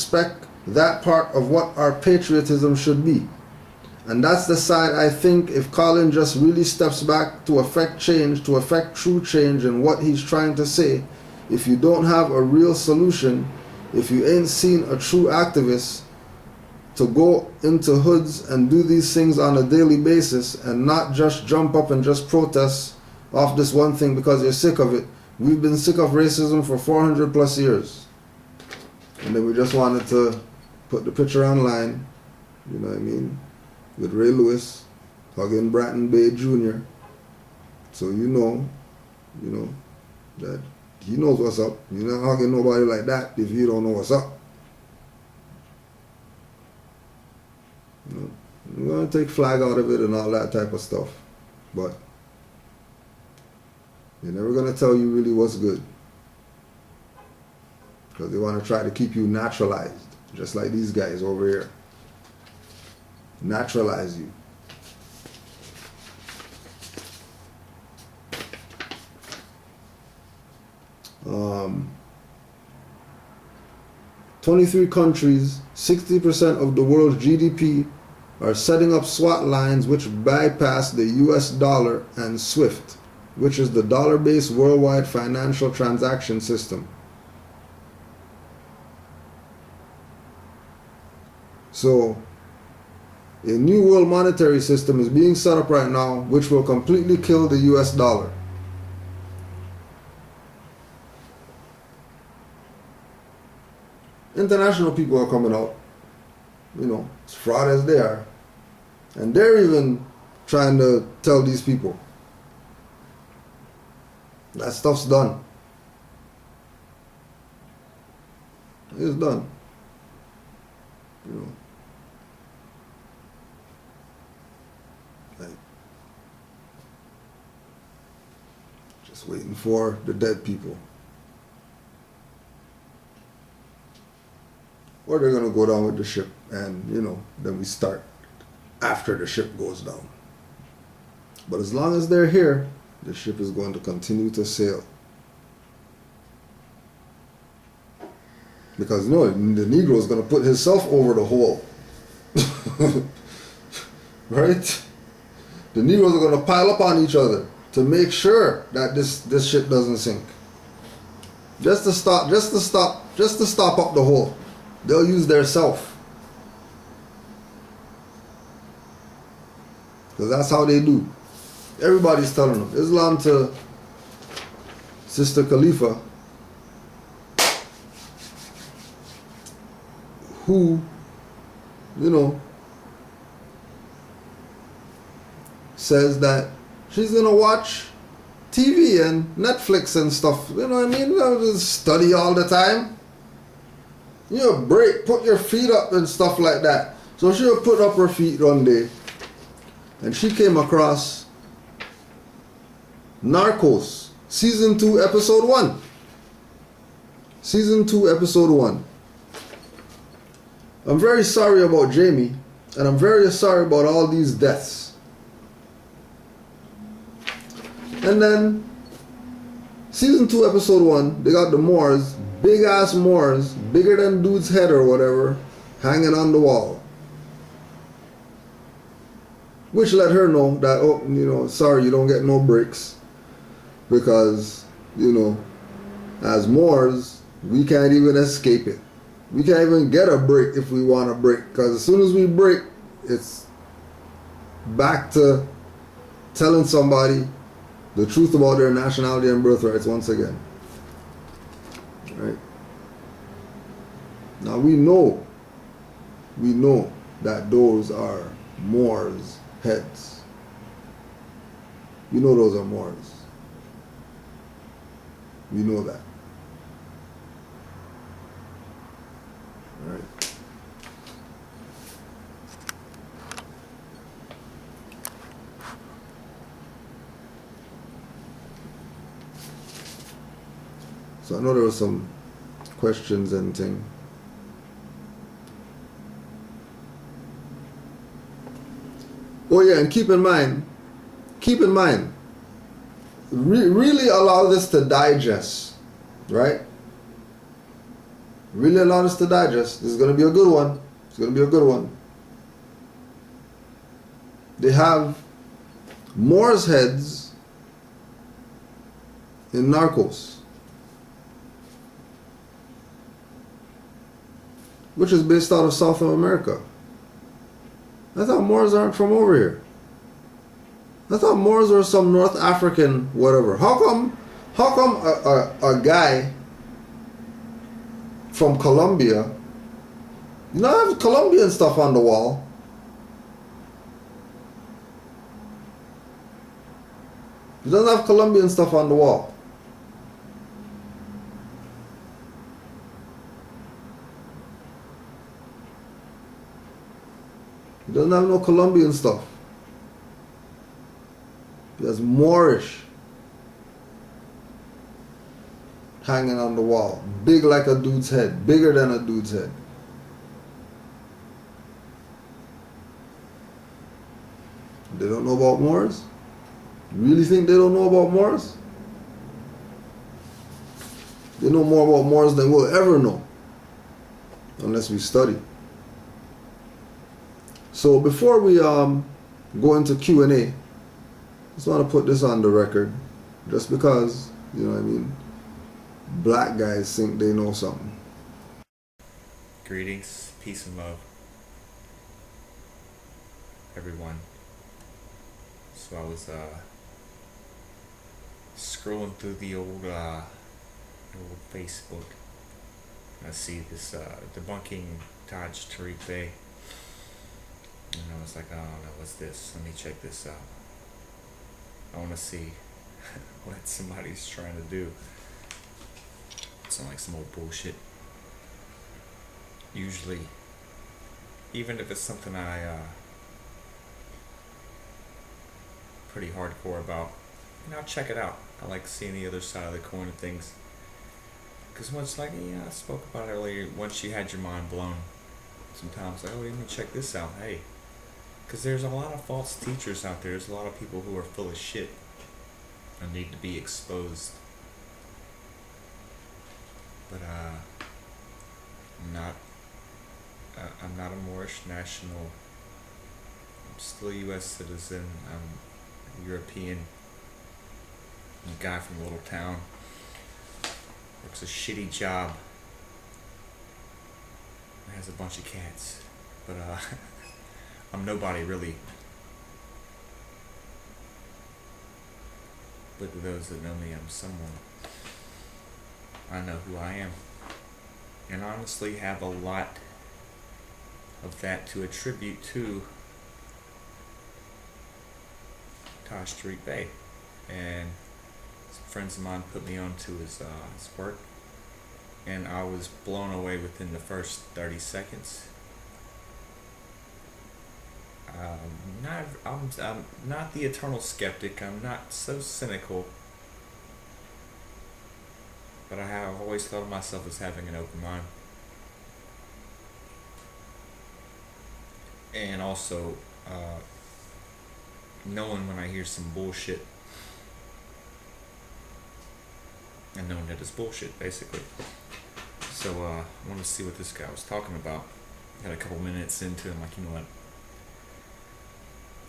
respect that part of what our patriotism should be. And that's the side I think if Colin just really steps back to affect change, to affect true change in what he's trying to say, if you don't have a real solution, if you ain't seen a true activist to go into hoods and do these things on a daily basis and not just jump up and just protest off this one thing because you're sick of it. We've been sick of racism for 400 plus years. And then we just wanted to put the picture online, you know what I mean, with Ray Lewis hugging Bratton Bay Jr. So you know that he knows what's up. You're not hugging nobody like that if you don't know what's up. You know, we're going to take flag out of it and all that type of stuff. But they're never going to tell you really what's good. Because they want to try to keep you naturalized. Just like these guys over here. Naturalize you. Um, 23 countries, 60% of the world's GDP are setting up SWAT lines which bypass the US dollar and SWIFT, which is the dollar-based worldwide financial transaction system. So, a new world monetary system is being set up right now which will completely kill the US dollar. International people are coming out, you know, as fraud as they are. And they're even trying to tell these people that stuff's done. It's done. You know. Like, just waiting for the dead people. Or they're going to go down with the ship and, you know, then we start after the ship goes down. But as long as they're here, the ship is going to continue to sail. Because, you know, the Negro is going to put himself over the hole. Right? The Negroes are going to pile up on each other to make sure that this ship doesn't sink. Just to stop up the hole. They'll use their self. Because that's how they do. Everybody's telling them. Islam to Sister Khalifa, who, you know, says that she's going to watch TV and Netflix and stuff. You know what I mean? Just study all the time. You know, break, put your feet up and stuff like that. So she would put up her feet one day and she came across Narcos, Season 2, Episode 1. Season 2, Episode 1. I'm very sorry about Jamie, and I'm very sorry about all these deaths. And then, Season 2, Episode 1, they got the Moors, big ass Moors, bigger than dude's head or whatever, hanging on the wall. Which let her know that, oh, you know, sorry, you don't get no breaks. Because, you know, as Moors, we can't even escape it. We can't even get a break if we want a break. Because as soon as we break, it's back to telling somebody the truth about their nationality and birthrights once again. Right? Now we know that those are Moors' heads. We know those are Moors. We know that. Right. So I know there were some questions and things. Oh yeah, and keep in mind, really allow this to digest, right? Really a lot to digest. This is going to be a good one. It's going to be a good one. They have Moors heads in Narcos, which is based out of South America. I thought Moors aren't from over here. I thought Moors were some North African whatever. How come a guy from Colombia, you know, have Colombian stuff on the wall? He doesn't have Colombian stuff on the wall. He doesn't have no Colombian stuff. He has Moorish hanging on the wall. Big like a dude's head. Bigger than a dude's head. They don't know about Moors? You really think they don't know about Moors? They know more about Moors than we'll ever know, unless we study. So before we go into Q&A, I just want to put this on the record, just because, you know what I mean, black guys think they know something. Greetings, peace and love, everyone. So I was scrolling through the old Facebook. I see this debunking Tariq Bay, and I was like, oh no, what's this? Let me check this out. I want to see what somebody's trying to do. It sounds like some old bullshit. Usually, even if it's something I pretty hardcore about, and I'll check it out. I like seeing the other side of the coin of things. Because once, like, yeah, I spoke about it earlier, once you had your mind blown, sometimes, like, oh, let me check this out, hey. Because there's a lot of false teachers out there. There's a lot of people who are full of shit and need to be exposed. But, I'm not a Moorish national. I'm still a U.S. citizen. I'm European. I'm a guy from a little town. Works a shitty job. Has a bunch of cats. But I'm nobody really. But to those that know me, I'm someone. I know who I am. And honestly have a lot of that to attribute to Tariq Bay. And some friends of mine put me on to his work, and I was blown away within the first 30 seconds. I'm not the eternal skeptic. I'm not so cynical, but I have always thought of myself as having an open mind. And also knowing when I hear some bullshit, and knowing that it's bullshit, basically. So I want to see what this guy was talking about. Got a couple minutes into it, I'm like, you know what?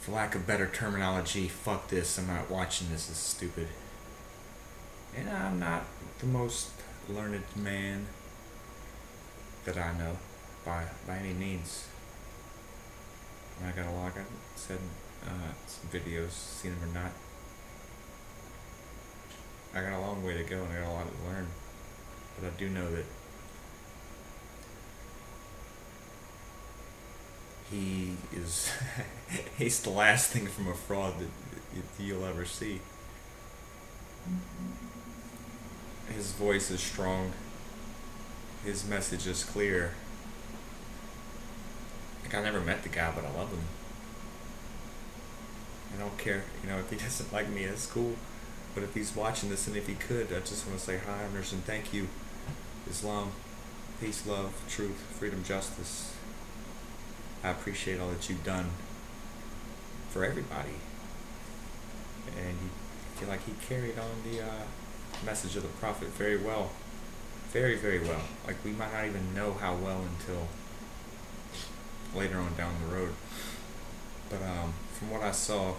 For lack of better terminology, fuck this. I'm not watching this. It's stupid. And I'm not the most learned man that I know by any means. And I got a lot. I said some videos, seen them or not. I got a long way to go and I got a lot to learn. But I do know that he is he's the last thing from a fraud that you'll ever see. His voice is strong. His message is clear. Like, I never met the guy, but I love him. I don't care, if he doesn't like me, that's cool. But if he's watching this, and if he could, I just want to say hi, Anderson, thank you. Islam, peace, love, truth, freedom, justice. I appreciate all that you've done for everybody. And I feel like he carried on the message of the Prophet very well. very, very well. Like, we might not even know how well until later on down the road. But from what I saw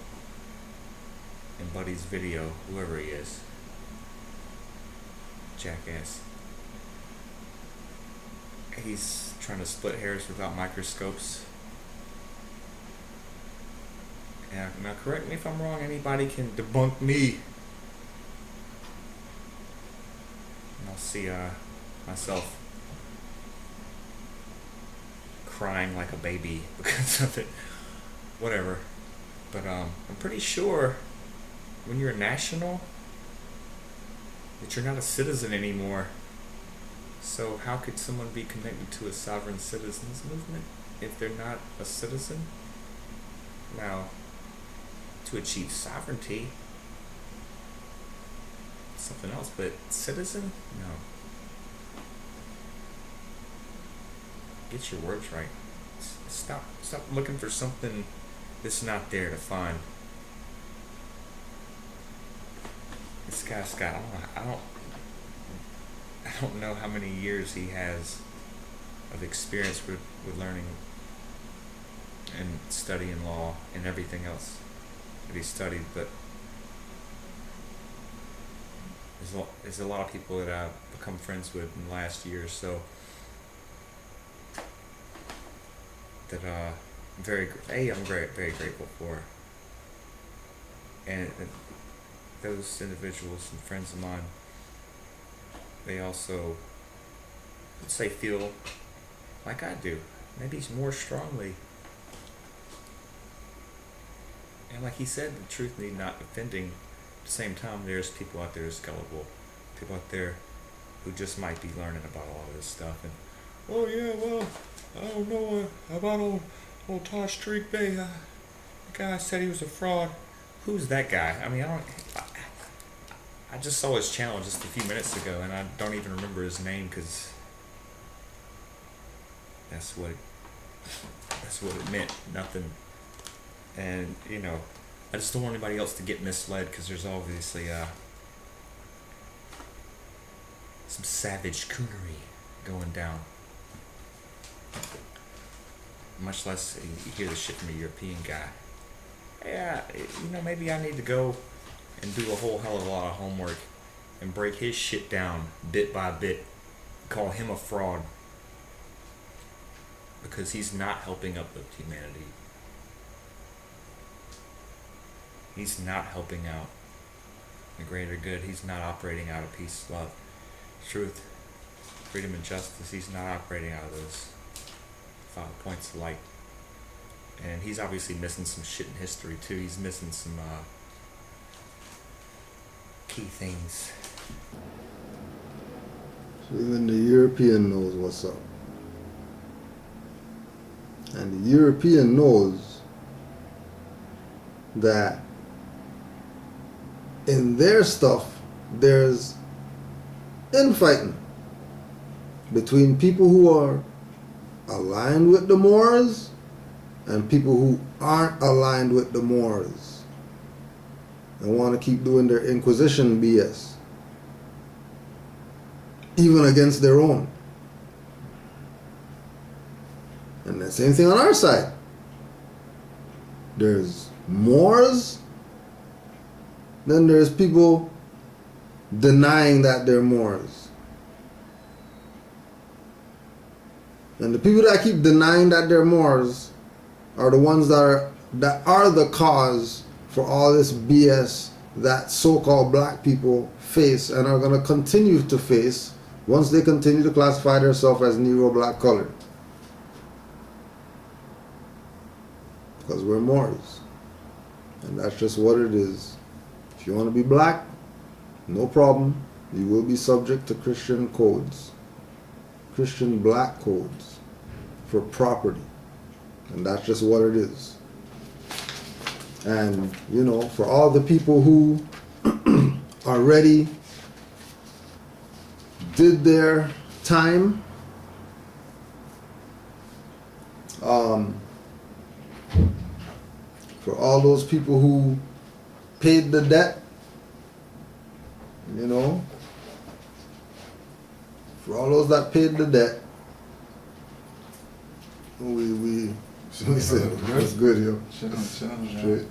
in Buddy's video, whoever he is, jackass, he's trying to split hairs without microscopes. And now, correct me if I'm wrong, anybody can debunk me. And I'll see myself crying like a baby because of it. Whatever. But I'm pretty sure when you're a national that you're not a citizen anymore. So how could someone be connected to a sovereign citizens movement if they're not a citizen? Now, to achieve sovereignty, something else, but citizen? No. Get your words right. Stop looking for something that's not there to find. This guy's got, I don't know how many years he has of experience with learning and studying law and everything else that he studied, but there's a lot of people that I've become friends with in the last year or so that I'm very grateful for. And those individuals and friends of mine, they also, let's say, feel like I do, maybe more strongly. And like he said, the truth need not offending. At the same time, there's people out there that's gullible, people out there who just might be learning about all of this stuff. And, oh yeah, well, I don't know about old Tariq Bay. The guy said he was a fraud. Who's that guy? I mean, I just saw his channel just a few minutes ago, and I don't even remember his name because that's what it meant. Nothing. And you know, I just don't want anybody else to get misled because there's obviously some savage coonery going down. Much less you hear the shit from a European guy. Yeah, you know, maybe I need to go and do a whole hell of a lot of homework and break his shit down bit by bit. Call him a fraud because he's not helping uplift humanity. He's not helping out the greater good. He's not operating out of peace, love, truth, freedom, and justice. He's not operating out of those 5 points of light. And he's obviously missing some shit in history too. He's missing some key things. So even the European knows what's up. And the European knows that in their stuff there's infighting between people who are aligned with the Moors and people who aren't aligned with the Moors and want to keep doing their Inquisition BS, even against their own. And the same thing on our side. There's Moors, then there's people denying that they're Moors. And the people that keep denying that they're Moors are the ones that are the cause for all this BS that so-called black people face and are going to continue to face once they continue to classify themselves as Negro black colored. Because we're Moors. And that's just what it is. If you want to be black, no problem. You will be subject to Christian codes. Christian black codes for property. And that's just what it is. And, you know, for all the people who already did their time, for all those people who paid the debt, you know, For all those that paid the debt, we said it was good, yo. Chilling, Straight.